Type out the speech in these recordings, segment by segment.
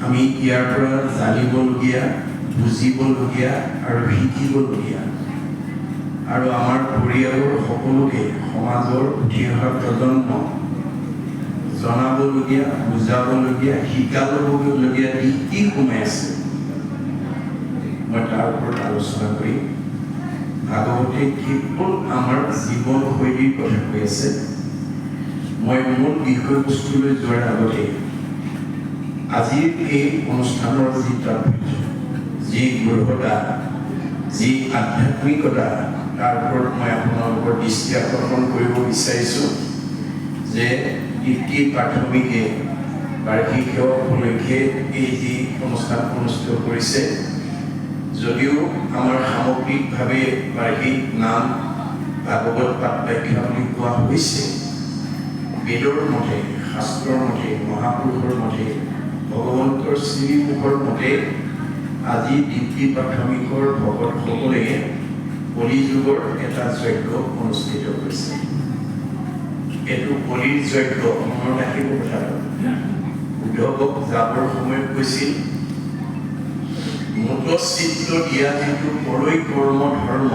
আমি ইয়াৰ পৰা জানিবলগীয়া বুজিবলগীয়া আৰু শিকিবলগীয়া আৰু আমাৰ পৰিয়ালৰ সকলোকে সমাজৰ উঠি অহা প্ৰজন্ম জনাবলগীয়া বুজাবলগীয়া শিকাবলগীয়া কি সোমাই আছে মই তাৰ ওপৰত আলোচনা কৰি ভাগৱতে কেৱল আমাৰ জীৱন শৈলীৰ কথা কৈ আছে মই মূল বিষয়বস্তুলৈ যোৱাৰ আগতে আজিৰ এই অনুষ্ঠানৰ যি তাৎপৰ্য যি গভীৰতা যি আধ্যাত্মিকতা তাৰ ওপৰত মই আপোনালোকৰ দৃষ্টি আকৰ্ষণ কৰিব বিচাৰিছোঁ যে তৃপ্তি প্ৰাথমিকে বাৰ্ষিক সেৱা উপলক্ষে এই যি অনুষ্ঠান অনুষ্ঠিত কৰিছে যদিও আমাৰ সামগ্ৰিকভাৱে বাৰ্ষিক নাম ভাগৱত পাঠ ব্যাখ্যা বুলি কোৱা হৈছে বেদৰ মতে শাস্ত্ৰৰ মতে মহাপুৰুষৰ মতে ভগৱন্তৰ শ্ৰীমুখৰ মতে আজি তৃপ্তি প্ৰাথমিকৰ ভকতসকলে কলিযুগৰ এটা যজ্ঞ অনুষ্ঠিত কৰিছে এইটো কলিৰ যজ্ঞ মনত ৰাখিব কথাটো উদ্ধৱক যাবৰ সময়ত কৈছিল মূতচিত্ৰ দিয়া যিটো পৰৈ কৰ্ম ধৰ্ম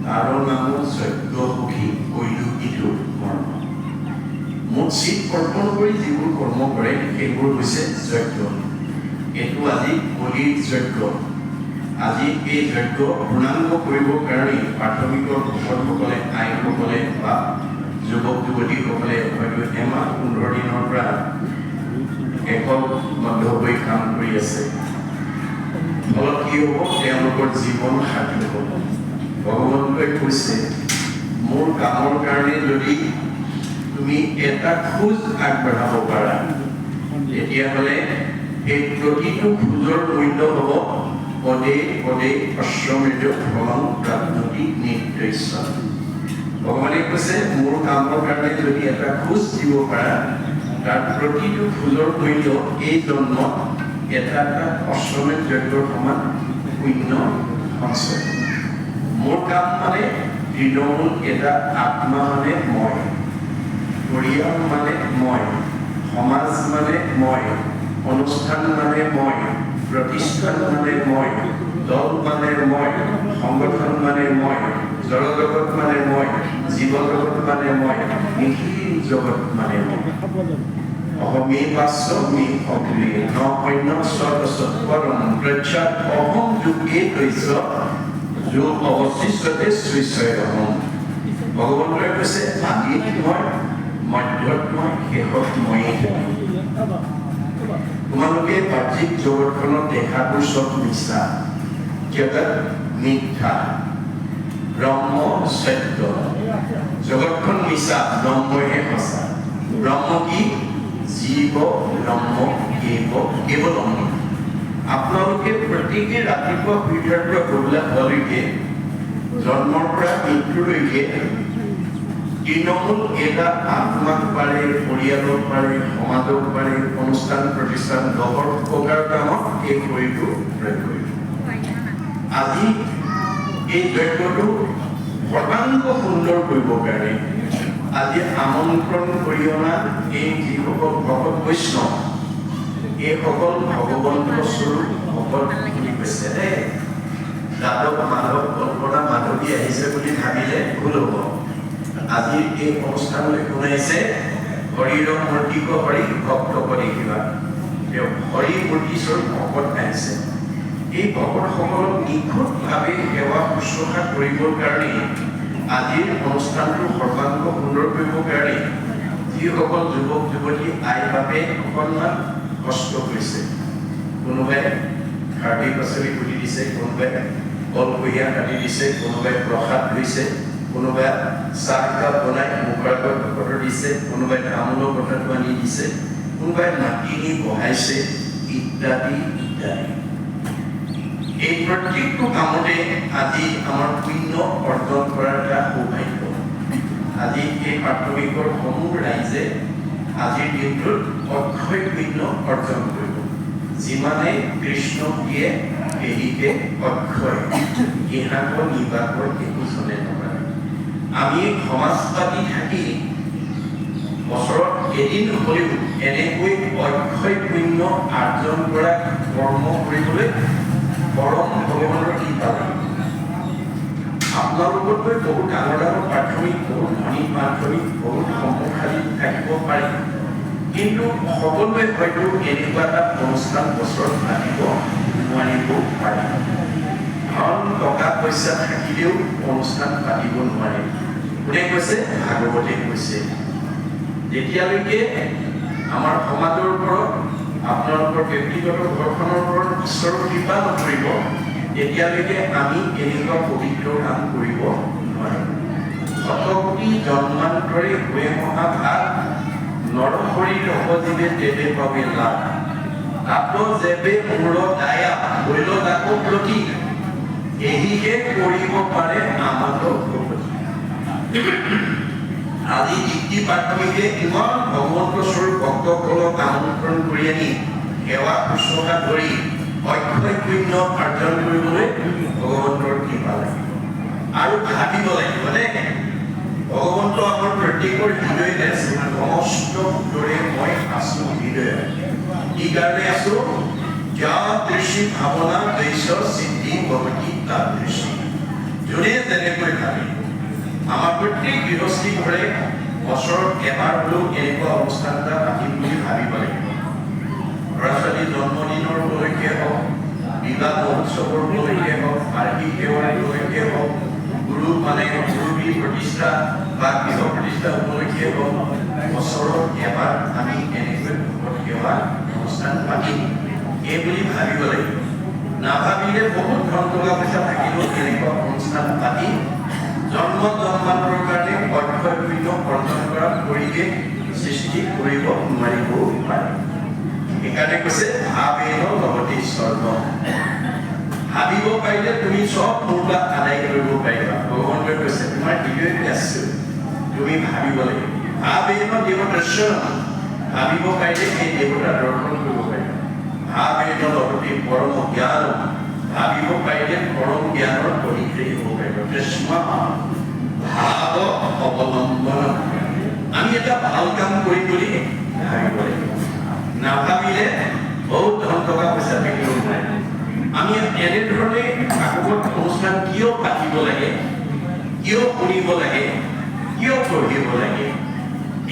তাৰ নাম যজ্ঞ সুখী কৈলো ইটো কৰ্ম মুঠ চিত অৰ্পণ কৰি যিবোৰ কৰ্ম কৰে সেইবোৰ হৈছে যজ্ঞ এইটো আজি কলিৰ যজ্ঞ আজি এই যজ্ঞ পূৰ্ণাংগ কৰিবৰ কাৰণে প্ৰাথমিকৰ ভকতসকলে আইসকলে বা যুৱক যুৱতীসকলে হয়তো এমাহ 15 দিনৰ পৰা একবদ্ধ হৈ কাম কৰি আছে ফলত কি হ'ব তেওঁলোকৰ জীৱন সাৰ্থক হ'ব ভগৱন্তই কৈছে মোৰ কামৰ কাৰণে যদি তুমি এটা খোজ আগবঢ়াব পাৰা তেতিয়াহ'লে এই প্ৰতিটো খোজৰ মূল্য হ'ব পদে পদে অশ্বমেধ ফলং প্ৰাপ্তি নিৰ্দিশ্য ভগৱানে কৈছে মোৰ কামৰ কাৰণে যদি এটা খোজ দিব পাৰা তাৰ প্ৰতিটো খোজৰ মূল্য এই জন্মত এটা এটা অশ্বমেধ যজ্ঞৰ সমান পুণ্য সঞ্চয় মোৰ কাম মানে তৃণমূল এটা আত্মা মানে মই পৰিয়াল মানে মই সমাজ মানে মই অনুষ্ঠান মানে মই প্ৰতিষ্ঠান মানে মই দল মানে মই সংগঠন মানে মই জড়জগত মানে মই জীৱ জগত মানে মই নিখিল জগত মানে অহমে বাস্যমে অগ্ৰে নপন্য সদসৎপৰম প্ৰচ্ছদ অহম যুগে তৈছ যোগ অৱশিষ্টতে শ্ৰীস্বয়ম ভগৱন্তই কৈছে আদিত মই মধ্যত মই শেষত ময়েই তোমালোকে বাহ্যিক জগতখনত দেখাবোৰ চব মিছা জগত মিথ্যা ব্ৰহ্ম সত্য জগতখন মিছা ব্ৰহ্মহে সঁচা ব্ৰহ্ম কি জীৱ ব্ৰহ্ম কেৱলম আপোনালোকে প্ৰত্যেকে ৰাতিপুৱা শুই উঠাৰ পৰা গধূলা হোৱালৈকে জন্মৰ পৰা মৃত্যুলৈকে তৃণমূল এটা আত্মাক পাৰে পৰিয়ালক পাৰে সমাজক পাৰে অনুষ্ঠান প্ৰতিষ্ঠান লগৰ উপকাৰ কামত এই শৰীৰটো প্ৰয়োগ কৰিব আজি এই যজ্ঞটো সৰ্বাংগ সুন্দৰ কৰিবৰ কাৰণে আজি আমন্ত্ৰণ কৰি অনা এই যিসকল ভকত বৈষ্ণৱ এইসকল ভগৱন্ত স্বৰূপ ভকত বুলি কৈছে দেই যাদৱ মাধৱ কল্পনা মাধৱী আহিছে বুলি ভাবিলে ভুল হ'ব আজিৰ এই অনুষ্ঠানলৈ শুনাইছে হৰিৰ মূৰ্তিক হৰি ভক্ত কৰি কিবা তেওঁ হৰি মূৰ্তি স্বৰূপ ভকত আহিছে এই ভকতসকলক নিখুঁতভাৱে সেৱা শুশ্ৰূষা কৰিবৰ কাৰণে আজিৰ অনুষ্ঠানটো সৰ্বাংগ সুন্দৰ কৰিবৰ কাৰণে যিসকল যুৱক যুৱতী আই বাপে অকণমান কষ্ট কৰিছে কোনোবাই খাৰলি পাচলি কুটি দিছে কোনোবাই কলকহীয়া কাটি দিছে কোনোবাই প্ৰসাদ লৈছে কোনোবাই চাহ কাপ বনাই মুখৰ আগত ভকতৰ দিছে কোনোবাই তামোলৰ কথাটো আনি দিছে কোনোবাই মাটি নি বহাইছে ইত্যাদি ইত্যাদি এই প্ৰত্যেকটো কামতে আজি আমাৰ পুণ্য অৰ্জন কৰাৰ এটা সৌভাগ্য আজি এই প্ৰাথমিকৰ সমূহ ৰাইজে আজিৰ দিনটোত অক্ষয় পুণ্য অৰ্জন কৰিব যিমানে কৃষ্ণ দিয়ে সেহিকে অক্ষয় ইহাকৰ নিবাকৰ একো চলে নকৰে আমি সমাজ পাতি থাকি বছৰত এদিন হ'লেও এনেকৈ অক্ষয় পুণ্য আৰ্জন কৰা কৰ্ম কৰিবলৈ পৰম ভগৱানৰ কৃপা আপোনালোকতকৈ বহুত ডাঙৰ ডাঙৰ প্ৰাথমিক বহুত ধনী মাধ্যমিক বহুত সম্পদশালী থাকিব পাৰে কিন্তু সকলোৱে হয়তো এনেকুৱা এটা অনুষ্ঠান বছৰত পাতিব নোৱাৰিব পাৰে ধন টকা পইচা থাকিলেও অনুষ্ঠান পাতিব নোৱাৰে কোনে কৈছে ভাগৱতে কৈছে যেতিয়ালৈকে আমাৰ সমাজৰ ওপৰত আপোনালোকৰ ব্যক্তিগত ঘৰখনৰ ওপৰত ঈশ্বৰৰ কৃপা নকৰিব তেতিয়ালৈকে আমি এনেকুৱা পবিত্ৰ কাম কৰিব নোৱাৰিম শতকোটি জন্মান্তৰে হৈ মহাভাগ নৰহৰিৰ অপজীৱে তেবে পাবে লাভ তাত যেবে মূৰ দায়া হৈল তাকো প্ৰতি এহিকে কৰিব পাৰে আমাক আজি দীপ্তি প্ৰাথমিকে ইমান ভগৱন্ত স্বৰূপ ভক্তসকলক আমন্ত্ৰণ কৰি আনি সেৱা শুশ্ৰূষা কৰি অক্ষয় পুণ্য অৰ্জন কৰিবলৈ ভগৱন্তৰ কৃপা লাগিব আৰু ভাবিব লাগিব নে ভগৱন্ত আমাৰ প্ৰত্যেকৰ হৃদয়তে সমস্ত দৰে মই আছো হৃদয় কি কাৰণে আছো যা দৃষ্টি ভাৱনা দৈশ্য সিদ্ধি ভগৱতী তাৰ দৃষ্টি যোনে যেনেকৈ ভাবে আমাৰ প্ৰত্যেক গৃহস্থী ঘৰে বছৰত এবাৰ হ'লেও এনেকুৱা অনুষ্ঠান এটা পাতিম বুলি ভাবিব লাগিব ল'ৰা ছোৱালী জন্মদিনৰ উপলক্ষে হওক বিবাহ মহোৎসৱৰ উপলক্ষে হওক বাৰ্ষিক সেৱাৰ উপলক্ষে হওক গুৰু প্ৰতিষ্ঠা বা গৃহ প্ৰতিষ্ঠা উপলক্ষে হওক বছৰত এবাৰ আমি এনেকৈ ভকত সেৱা অনুষ্ঠান পাতিম এই বুলি ভাবিব লাগিব নাভাবিলে বহুত ধন টকা পইচা থাকিলেও এনেকুৱা অনুষ্ঠান পাতি জন্ম জন্মান্তৰ কাৰণে অক্ষয় পুণ্য অৰ্জন কৰা পৰিৱেশ সৃষ্টি কৰিব নোৱাৰিবও পাৰে সেইকাৰণে কৈছে ভাবেন লগতে সৰ্ব ভাবিব পাৰিলে তুমি চব মূল্য আদায় কৰিব পাৰিবা ভগৱন্তই কৈছে তোমাৰ হৃদয়তে আছে তুমি ভাবিব লাগিব ভাবেন দেৱদৰ্শন ভাবিব পাৰিলে সেই দেৱতা দৰ্শন কৰিব পাৰিবা ভাবেন লগতে পৰম জ্ঞান ভাবিব পাৰিলে পৰম জ্ঞানৰ অধিকাৰী হ'ব পাৰিব কৃষ্ণ ভাৱ অৱলম্বন আমি এটা ভাল কাম কৰিম বুলি ভাবিব লাগিব নাভাবিলে বহুত ধন টকা পইচা থাকিব নোৱাৰে আমি এনেধৰণে ভাগৱত অনুষ্ঠান কিয় পাতিব লাগে কিয় শুনিব লাগে কিয় পঢ়িব লাগে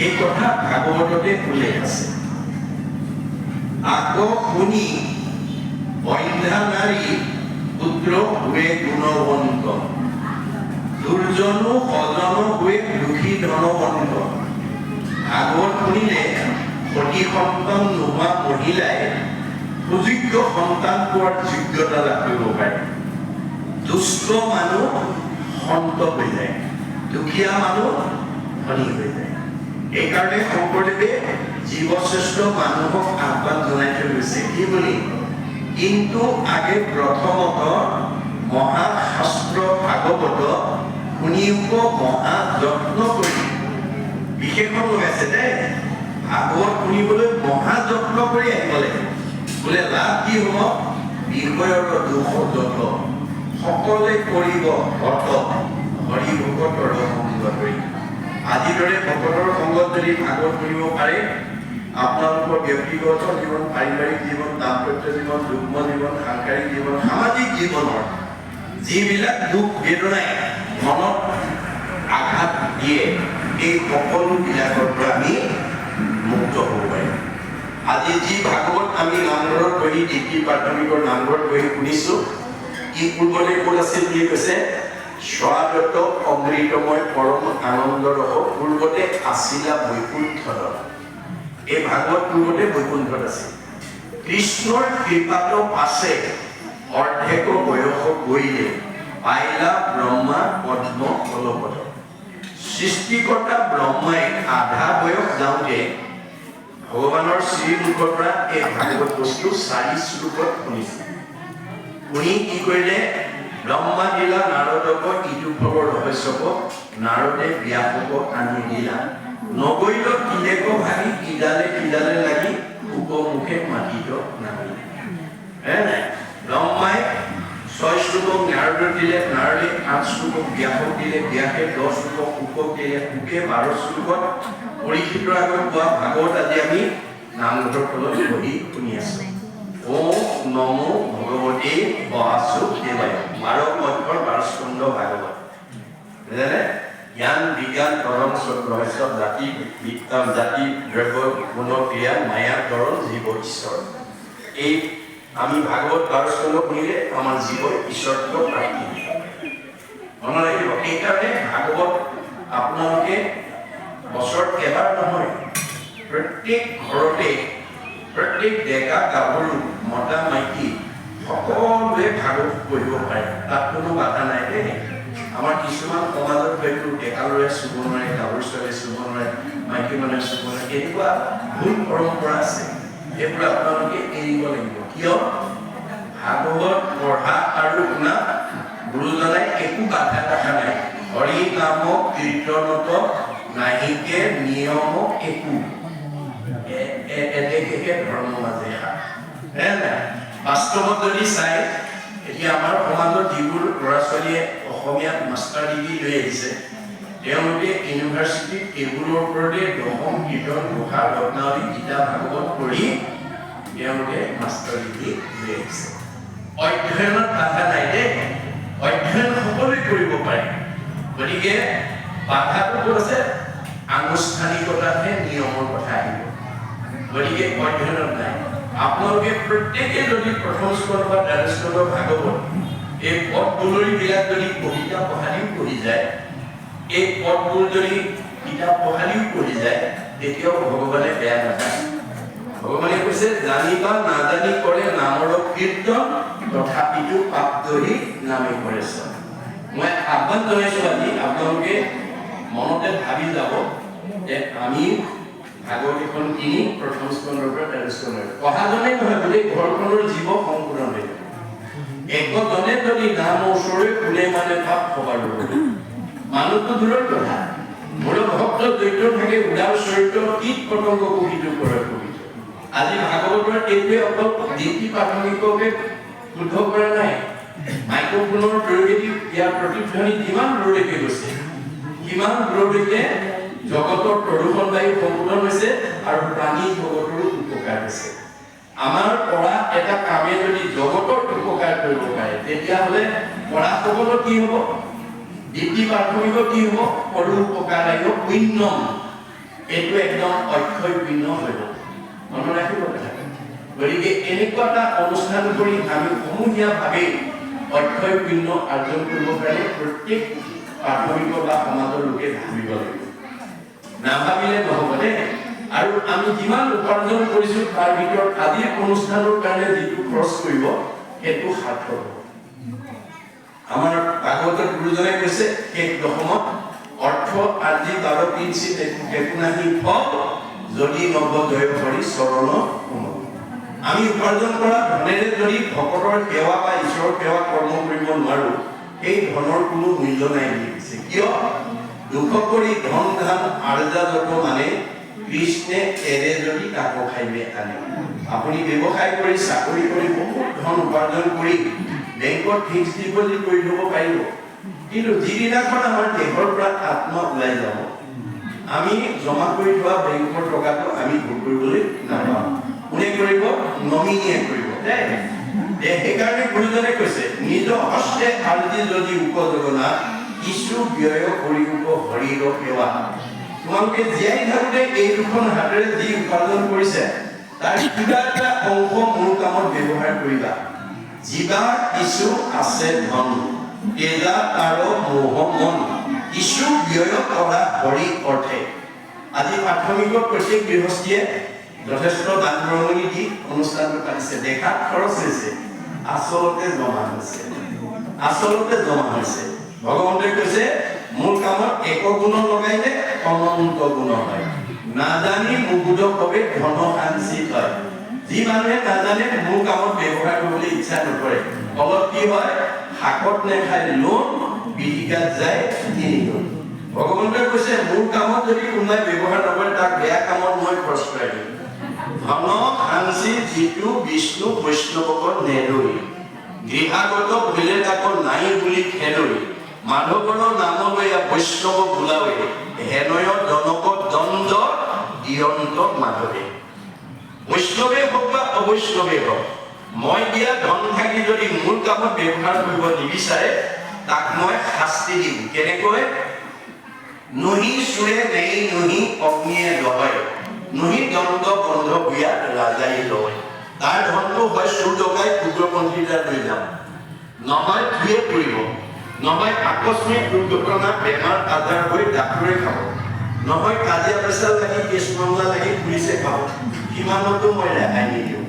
এই কথা ভাগৱততে উল্লেখ আছে। আকৌ শুনি বন্ধ্যা নাৰী পুত্ৰ হুৱে গুণৱন্ত, দুৰ্জনো সজন হুৱে দুখী ধনৱন্ত। ভাগৱত শুনিলে সতী সন্তান নোহোৱা মহিলাই সুযোগ্য সন্তান পোৱাৰ যোগ্যতা লাভ কৰিব পাৰে। দুষ্ট মানুহ সন্ত হৈ যায়, দুখীয়া মানুহ ধনী হৈ যায়। এইকাৰণে শংকৰদেৱে জীৱশ্ৰেষ্ঠ মানুহক আহ্বান জনাই থৈ গৈছে কি বুলি, কিন্তু আগে প্ৰথমত মহাশাস্ত্ৰ ভাগৱত শুনিব মহা যত্ন কৰি। বিশেষণ লগাইছে দেই, ভাগৱত শুনিবলৈ মহা যত্ন কৰি আহিব লাগে। বোলে লাভ কি হ'ব, বিষয়ৰ দুখ যত সকলে কৰিব অৰ্থ হৰি ভকতৰ সংগ কৰি। আজিৰ দৰে ভকতৰ সংগত যদি ভাগৱত শুনিব পাৰে, আপোনালোকৰ ব্যক্তিগত জীৱন, পাৰিবাৰিক জীৱন, দাম্পত্য জীৱন, যুগ্ম জীৱন, সাংসাৰিক জীৱন, সামাজিক জীৱনৰ যিবিলাক দুখ বেদনাই মনত আঘাত দিয়ে, এই সকলোবিলাকৰ পৰা আমি মুক্ত হ'ব পাৰিম। আজি যি ভাগৱত আমি নামঘৰত বহি ডিগ্ৰী প্ৰাথমিকৰ নামঘৰত বহি শুনিছো, ই পূৰ্বতে ক'ত আছিল বুলি কৈছে, স্বাদত অমৃতময় পৰম আনন্দ ৰস পূৰ্বতে আছিলা বৈকুণ্ঠত। এই ভাগৱত পূৰ্বতে বৈকুণ্ঠত আছিল। কৃষ্ণৰ কৃপাত পাছে অৰ্ধেক বয়স গৈলে পাইলা ব্ৰহ্মা পদ্ম কলপত। সৃষ্টিকৰ্তা ব্ৰহ্মাই আধা বয়স যাওঁতে ভগৱানৰ শ্ৰীমুখৰ পৰা এই ভাগৱত বস্তু 4 শ্লোকত শুনিছে। শুনি কি কৰিলে, ব্ৰহ্মা দিলা নাৰদক ইটো ফলৰ ৰহস্যক, নাৰদে ব্যাসক আনি দিলা। নগৈল কিলেক ভাগি কিডালে কিডালে লাগি উপমুখে মাটিত নামিলে। ব্ৰহ্মাই 6 শ্লোকক নাৰদক দিলে, নাৰদে 8 শ্লোকক ব্যাসক দিলে, ব্যাসে 10 শ্লোকক শুকক দিলে, শুকে 12 শ্লোকত পৰীক্ষিতৰ আগত কোৱা ভাগৱত আজি আমি নামঘৰৰ ফলত বহি শুনি আছো। ওম নমো ভগৱতে বাসুদেৱায়। 12 অক্ষৰ 12 স্কন্ধ ভাগৱত। জ্ঞান বিজ্ঞান তৰং ৰহস্য জাতি জাতি দ্ৰব্য গুণ ক্ৰিয়া মায়া তৰণ জীৱ ঈশ্বৰ। এই আমি ভাগৱত 12 স্কন্ধ শুনিলে আমাৰ জীৱ ঈশ্বৰত্ব প্ৰাপ্তি মনত ৰাখিব। সেইকাৰণে ভাগৱত আপোনালোকে বছৰত এবাৰ নহয়, প্ৰত্যেক ঘৰতে প্ৰত্যেক ডেকা গাভৰু মতা মাইকী সকলোৱে ভাগৱত পঢ়িব পাৰে, তাত কোনো বাধা নাই দেই। আমাৰ কিছুমান সমাজত হয়তো ডেকা ল'ৰাই চুব নোৱাৰে, গাভৰু ছোৱালীয়ে চুব নোৱাৰে, মাইকী মানুহে চুব নোৱাৰে, এনেকুৱা ভুল পৰম্পৰা আছে। এইবোৰ আপোনালোকে এৰিব লাগিব। কিয়? ভাগৱত পঢ়া আৰু শুনা গুৰুজনাই একো বাধা দেখা নাই। হৰি নাম কীৰ্তনত নাহিকে নিয়ম একো এদেশেকে ধৰ্ম মাজে বাস্তৱত যদি চাই, এতিয়া আমাৰ সমাজত যিবোৰ ল'ৰা ছোৱালীয়ে অসমীয়াত মাষ্টাৰ ডিগ্ৰী লৈ আহিছে, তেওঁলোকে ইউনিভাৰ্চিটিত এইবোৰৰ ওপৰতে দশম কীৰ্তন ঘোষা ৰত্নাৱলী গীতা ভাগৱত পঢ়ি তেওঁলোকে মাষ্টাৰ ডিগ্ৰী লৈ আহিছে। অধ্যয়নত বাধা নাই দেই, অধ্যয়ন সকলোৱে কৰিব পাৰে। গতিকে বাধাটো ক'ত আছে? আনুষ্ঠানিকতাতহে নিয়মৰ কথা আহিব। গতিকে অধ্যয়নত নাই। আপোনালোকে প্ৰত্যেকে যদি প্ৰথম স্কন্ধ বা দ্বাদশ স্কন্ধ ভাগৱত এই পদগুলৰিবিলাক যদি কবিতা পঢ়ালিও পঢ়ি যায়, এই পদবোৰ যদি কিতাপ পঢ়ালিও পঢ়ি যায়, তেতিয়াও ভগৱানে বেয়া নাপায়। ভগৱানে কৈছে, জানিবা নাজানি কৰে নামৰ কীৰ্তন, তথাপিতো পাপ ধৰি নামে কৰে। মই আহ্বান জনাইছো আজি আপোনালোকে মনতে ভাবি যাব যে আমি ভাগৱত এখন কিনি প্ৰথম স্কন্ধৰ পৰা দ্বাদশ স্কন্ধৰ পঢ়াজনেই নহয়, গোটেই ঘৰখনৰ জীৱ সম্পূৰ্ণ হৈ যাব। একজনে যদি নাম ওচৰলৈ কোনে মানে পাপ খবৰ ল'ব, মানুহটো দূৰৰ কথা। মোৰ ভক্ত দৈত্য থাকে, উদাৰ চৰিত্ৰ, কীট পতংগ কুহিত কৰে কুহিত। আজি ভাগৱতৰ এইটোৱে অকল ডিগ্ৰী প্ৰাথমিককে শুদ্ধ কৰা নাই। মাইক্ৰফোনৰ জৰিয়তে ইয়াৰ প্ৰতিধ্বনি যিমান দূৰলৈকে গৈছে, কিমান দূৰলৈকে জগতৰ প্ৰদূষণ বায়ু সম্পূৰ্ণ হৈছে আৰু প্ৰাণী জগতৰো উপকাৰ হৈছে। আমাৰ পৰা এটা কামে যদি জগতৰ উপকাৰ কৰিব পাৰে, তেতিয়াহ'লে পঢ়াসকলৰ কি হ'ব? ডিগ্ৰী প্ৰাথমিকৰ কি হ'ব? পৰোপকাৰ পুণ্যম। এইটো একদম অক্ষয় পিণ্ড হৈ গ'ল। মনত ৰাখিব কথাটো। গতিকে এনেকুৱা এটা অনুষ্ঠান কৰি আমি সমূহীয়াভাৱে অক্ষয় পিণ্ড অৰ্জন কৰিব কাৰণে প্ৰত্যেক প্ৰাথমিক বা সমাজৰ লোকে ভাবিব লাগিব। নাভাবিলে নহ'ব দেই। আৰু আমি যিমান উপাৰ্জন কৰিছোঁ তাৰ ভিতৰত আজিৰ অনুষ্ঠানৰ কাৰণে যিটো খৰচ কৰিব সেইটো সাৰ্থক হ'ব। আমাৰ ভাগৱতৰ গুৰুজনে কৈছে শেষ দশমত অৰ্থ আজি 12 পিঞ্চি একোনাহি ফল যদি নৱদয় কৰি চৰণ সোমাব। আমি উপাৰ্জন কৰা ধনেৰে যদি ভকতৰ সেৱা বা ঈশ্বৰৰ সেৱা কৰ্ম কৰিব নোৱাৰো এই ধনৰ কোনো মূল্য নাই বুলি কৈছে। কিয়? দুখ কৰি ধন ধান আৰ্জা যত মানে কৃষ্ণে এৰে যদি তাক খাইবে আনে। আপুনি ব্যৱসায় কৰি চাকৰি কৰি বহুত ধন উপাৰ্জন কৰি বেংকত ফিক্সড ডিপজিট কৰি থব পাৰিব, কিন্তু যিদিনাখন আমাৰ দেশৰ পৰা আত্মা ওলাই যাব আমি জমা কৰি থোৱা বেংকৰ টকাটো আমি ভোগ কৰিবলৈ নাপাম। কোনে কৰিব? নমিনীয়ে কৰিব। সেইকাৰণে গুৰুজনে কৈছে নিজ হস্তে আৰ্জি যদি উপযোগনা কিছু ব্যয় কৰিব হৰিৰ সেৱা। তোমালোকে জীয়াই থাকোঁতে এই দুখন হাতেৰে যি উপাৰ্জন কৰিছে তাৰ কিবা এটা অংশ মোৰ কামত ব্যৱহাৰ কৰিবা। জীৱা কিছু আছে ধন তেজা তাৰ মোহ মন কিছু ব্যয় কৰা হৰি অৰ্থে। আজি প্ৰাথমিকৰ প্ৰত্যেক গৃহস্থীয়ে যথেষ্ট দান বৰঙণি দি অনুষ্ঠানটো পাতিছে। দেখাত খৰচ হৈছে, আচলতে জমা হৈছে। আচলতে জমা হৈছে। ভগৱন্তই কৈছে মোৰ কামত এক গুণ লগাইলে অনন্ত গুণ হয়। নাজানি মুগুদ কবে ধন সাঞ্চি হয়। যি মানুহে নাজানে মোৰ কামত ব্যৱহাৰ কৰিবলৈ ইচ্ছা নকৰে, ফলত কি হয়? শাকত নেখাই লোন পিটিকাত যায় তিনি গুণ। ভগৱন্তই কৈছে মোৰ কামত যদি কোনোবাই ব্যৱহাৰ নকৰে তাক বেয়া কামত মই খৰচ কৰাই দিম। ধন সাঞ্চি যিটো বিষ্ণু বৈষ্ণৱক নেদৰি গৃহাগত ভুলে তাক নাই বুলি খেদৰি মাধৱৰ নাম লৈয়া বৈষ্ণৱ বোলাৱে হেনয় জনক দণ্ড দিয়ন্ত মাধৱে। বৈষ্ণৱে হওক বা অবৈষ্ণৱে হওক মই দিয়া ধন থাকি যদি মোৰ কামত ব্যৱহাৰ কৰিব নিবিচাৰে তাক মই শাস্তি দিম। কেনেকৈ? নহি চুৰে নেই নহি অগ্নিয়ে লয় নহি দণ্ড বন্ধ বিয়া ৰাজাই লয়। তাৰ ধনটো হয় চুৰ ডকাই উগ্ৰপন্থী তাত লৈ যাম, নহয় ধুয়ে পৰিব, নহয় আকস্মিক দুৰ্ঘটনা বেমাৰ আজাৰ হৈ ডাক্তৰে খাব, নহয় কাজিয়া পেচাল লাগি কেছ মামলা লাগি পুলিচে খাব। সিমানতো মই ৰেহাই নিদিওঁ।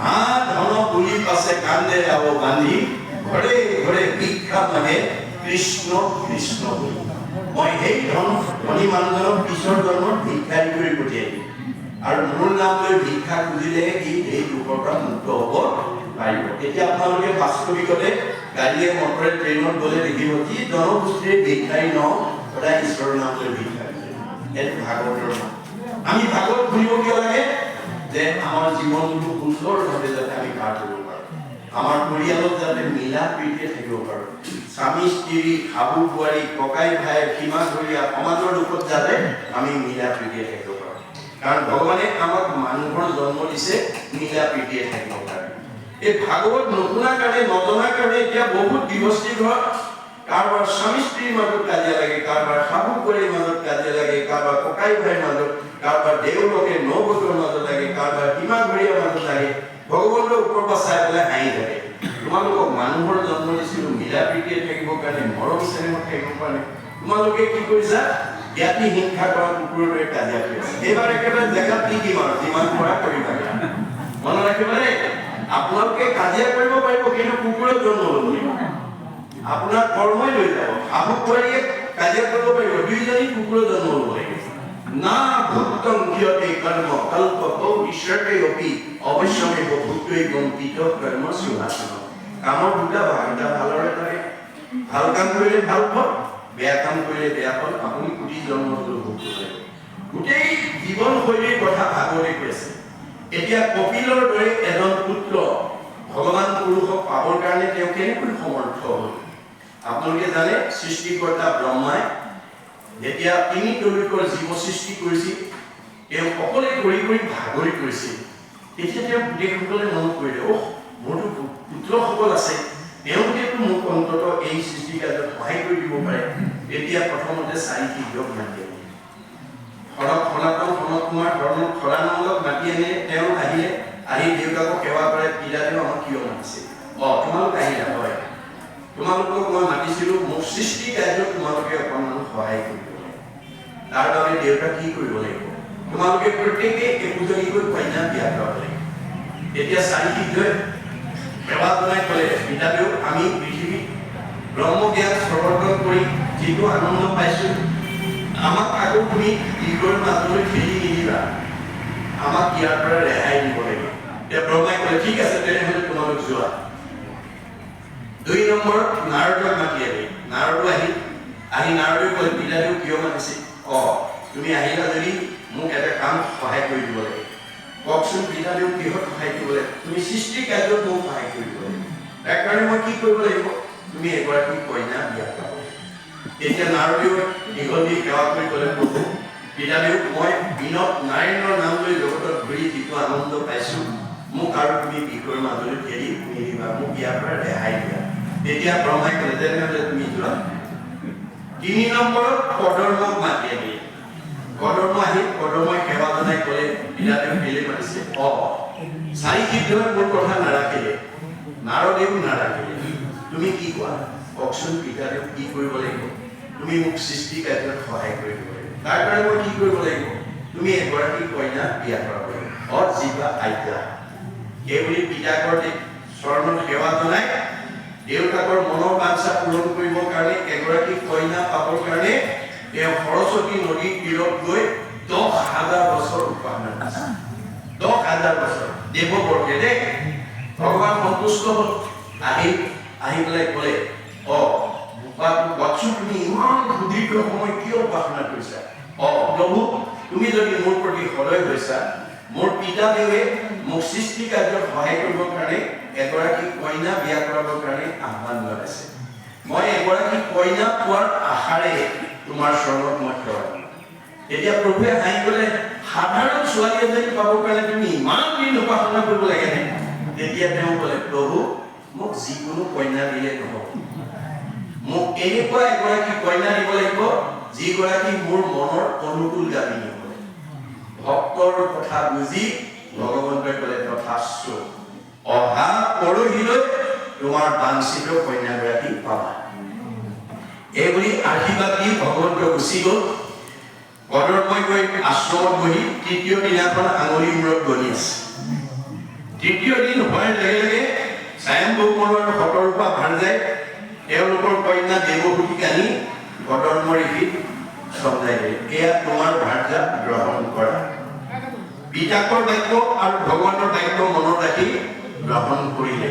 হাঁ ধন বুলি পাছে কান্দে আব বান্ধি ঘৰে ঘৰে ভিক্ষা মাগে কৃষ্ণ কৃষ্ণ বুলি। মই সেই ধনী মানুহজনক পিছৰ জন্মত ভিক্ষাৰী কৰি পঠিয়াই দিম আৰু মোৰ নাম লৈ ভিক্ষা খুজিলেহে সি এই দুখৰ পৰা মুক্ত হ'ব পাৰিব। এতিয়া আপোনালোকে বাস্তৱিকতে গাড়ীয়ে মটৰে ট্ৰেইনত গ'লে দেখিব যি জনগোষ্ঠীৰ ভিক্ষাৰী নহওক সদায় ঈশ্বৰৰ নাম লৈ ভিক্ষা খুজে। এইটো ভাগৱতৰ নাম। আমি ভাগৱত শুনিব কিয় লাগে? যে আমাৰ জীৱনটো সুন্দৰভাৱে যাতে আমি পাৰ কৰিব পাৰোঁ, আমাৰ পৰিয়ালত যাতে মিলা প্ৰীতিৰে থাকিব পাৰোঁ, স্বামী স্ত্ৰী শাহু বোৱাৰী ককাই ভাই সীমা ঘৰীয়া সমাজৰ লোকত যাতে আমি মিলা প্ৰীতিৰে থাকিব পাৰোঁ। কাৰণ ভগৱানে আমাক মানুহৰ জন্ম দিছে মিলা প্ৰীতিৰে থাকিব কাৰণে। এই ভাগৱত নুশুনাৰ কাৰণে নজনাৰ কাৰণে এতিয়া বহুত গৃহস্থী ঘৰত কাৰোবাৰ স্বামী স্ত্ৰীৰ মাজত কাজিয়া লাগে, কাৰোবাৰ শাহু বোৱাৰীৰ মাজত কাজিয়া লাগে, কাৰোবাৰ ককাই ভাইৰ মাজত, কাৰোবাৰ দেউলকে নবৌৰ মাজত লাগে, কাৰোবাৰ সীমা ঘৰীয়াৰ মাজত লাগে। ভগৱন্তৰ ওপৰৰ পৰা চাই পেলাই হাঁহি থাকে। তোমালোকক মানুহৰ জন্ম দিছিলোঁ মিলা প্ৰীতিৰে থাকিবৰ কাৰণে, মৰম চেনেহত থাকিবৰ কাৰণে। তোমালোকে কি কৰিছা? জ্ঞাতি হিংসা কৰা কুকুৰৰ দৰে কাজিয়া কৰি আছে। এইবাৰ একেবাৰে জেগাত দি দিম আৰু যিমান পৰা কৰিবা। মনত ৰাখিব দেই, আপোনালোকে কাজিয়া কৰিব পাৰিব কিন্তু কুকুৰৰ জন্ম ল'ব লাগিব। আপোনাৰ কৰ্মই লৈ যাব। শাহু বোৱাৰীয়ে কাজিয়া কৰিব পাৰিব, দুইজনী কুকুৰৰ জন্ম ল'ব লাগিব। না ভুক্তং ক্ৰিয়তে কৰ্ম কল্পকৌ ঈশ্বৰতে অপি অৱশ্যমে ভুক্তৈ গম্পিত কৰ্ম সিংহাসন। কামৰ দুটা ভাগ, এটা ভালৰে থাকে। ভাল কাম কৰিলে ভাল ফল, বেয়া কাম কৰিলে বেয়া ফল। আপুনি কোটি জন্ম ভোগ কৰিব। গোটেই জীৱনশৈলীৰ কথা ভাগৱতে কৈছে। এতিয়া কপিলৰ দৰে এজন পুত্ৰ ভগৱান পুৰুষক পাবৰ কাৰণে তেওঁ কেনেকৈ সমৰ্থ হ'ল? আপোনালোকে জানে সৃষ্টিকৰ্তা ব্ৰহ্মাই যেতিয়া তিনি তৰিকৰ জীৱ সৃষ্টি কৰিছিল তেওঁ অকলে কৰি কৰি ভাগৰি কৰিছিল। তেতিয়া তেওঁ গোটেইসকলে মনত কৰিলে মোৰতো পুত্ৰসকল আছে, তেওঁলোকেতো মোক অন্তত এই সৃষ্টি কাৰ্যত সহায় কৰি দিব পাৰে। এতিয়া প্ৰথমতে 4 শিষ্যক মাতি সনাতন সদানন্দক মাতি আনিলে তেওঁ আহিলে আহি দেউতাকক সেৱা কৰে পিতাদেউ আমাক কিয় মাতিছে তোমালোক আহিলা হয় তোমালোকক মই মাতিছিলো মোৰ সৃষ্টি কাৰ্যত তোমালোকে অকণমান সহায় কৰিব তাৰ বাবে দেউতা কি কৰিব লাগিব তোমালোকে প্ৰত্যেকে একোজনীকৈ কন্যা বিয়া কৰাব লাগিব এতিয়া চাৰিশিলৈ সেৱা জনাই ক'লে পিতাদেউ আমি পৃথিৱীত ব্ৰহ্মজ্ঞান প্ৰৱৰ্তন কৰি যিটো আনন্দ পাইছোঁ আমাক আকৌ তুমি ঈগৰ মাজলৈ ঠেলি নিদিবা আমাক ইয়াৰ পৰা ৰেহাই দিব লাগিব এতিয়া ব্ৰহ্মাই ক'লে ঠিক আছে তেনেহ'লে তোমালোক যোৱা 2 নম্বৰ নাৰদক মাতি আনি নাৰদো আহি নাৰদে ক'লে পিতাদেউ কিয় মাতিছে তুমি আহিলা যদি মোক এটা কাম সহায় কৰি দিব লাগে কওকচোন পিতাদেউ কিহত সহায় কৰিব লাগে তুমি সৃষ্টি কাৰ্যত মোক সহায় কৰিব লাগে তাৰ কাৰণে মই কি কৰিব লাগিব তুমি এগৰাকী কন্যা বিয়া কৰাব এতিয়া নাৰদেও দীঘল দি সেৱা কৰি ক'লে প্ৰভু পিতাদেউ মই বিনত নাৰায়ণৰ নাম লৈ জগতত ঘূৰি যিটো আনন্দ পাইছোঁ মোক আৰু তুমি বিষৰ মাজলৈ ঠেলি নিদিবা মোক ইয়াৰ পৰা ৰেহাই দিয়া তেতিয়া ব্ৰহ্মাই ক'লে তেনেহ'লে তুমি যোৱা 3 নম্বৰত কদৰ্মক মাতি আনি কদৰ্ম আহি কদৰ্মই সেৱা জনাই ক'লে পিতাদেউ কেলে মাতিছে চাৰি সিদ্ধই মোৰ কথা নাৰাখিলে নাৰদেও নাৰাখিলে তুমি কি কোৱা কওকচোন পিতাদেউ কি কৰিব লাগিব তুমি মোক সৃষ্টি কাৰ্যত সহায় কৰিব লাগিব তাৰ কাৰণে মই কি কৰিব লাগিব তুমি এগৰাকী কন্যা বিয়া কৰাব লাগিব জীৱা আজ্ঞা এইবুলি পিতাকৰ চৰণত সেৱা জনাই দেউতাকৰ মনৰ বাঞ্ছা পূৰণ কৰিবৰ কাৰণে এগৰাকী কন্যা পাবৰ কাৰণে তেওঁ সৰস্বতী নদীৰ তীৰত গৈ 10,000 বছৰ উপাসনা কৰিছে 10,000 বছৰ দেৱবৰ্ষে দেই ভগৱান সন্তুষ্ট হ'ল আহি পেলাই ক'লে বৎস তুমি ইমান সুদীৰ্ঘ সময় কিয় উপাসনা কৰিছা প্ৰভু তুমি যদি মোৰ প্ৰতি সদয় হৈছা মোৰ পিতাদেৱে মোক সৃষ্টি কাৰ্যত সহায় কৰিবৰ কাৰণে এগৰাকী কন্যা বিয়া কৰাবৰ কাৰণে আহ্বান জনাইছে মই এগৰাকী কন্যা পোৱাৰ আশাৰে তোমাৰ চৰণত মই সেৱা এতিয়া প্ৰভুৱে আহি ক'লে সাধাৰণ ছোৱালী এজনী পাবৰ কাৰণে তুমি ইমান দিন উপাসনা কৰিব লাগেনে তেতিয়া তেওঁ ক'লে প্ৰভু মোক যিকোনো কন্যা দিলে নহ'ব মোক এনেকুৱা এগৰাকী কন্যা দিব লাগিব যিগৰাকী মোৰ মনৰ অনুকূলগামী হ'ব ভক্তৰ কথা বুজি ভগৱন্তই ক'লে তথাস্তু অহা পৰহিলৈ তোমাৰ বাঞ্ছিত কন্যাগৰাকী পাবা এইবুলি আশীৰ্বাদ দি ভগৱন্ত গুচি গ'ল কদৰ্মই গৈ আশ্ৰমত বহি তৃতীয় দিনাখন আঙুলি মূৰত গণি আছে তৃতীয় দিন হোৱাৰ লগে লগে স্বয়ম্ভূমৰ শতৰূপা ভাৰ যায় তেওঁলোকৰ কন্যা দেৱভূতিক আনি কদৰ্ম ঋষিক চমজাই দিলে এয়া তোমাৰ ভাৰ্যা গ্ৰহণ কৰা পিতাকৰ বাক্য আৰু ভগৱানৰ বাক্য মনত ৰাখি গ্ৰহণ কৰিলে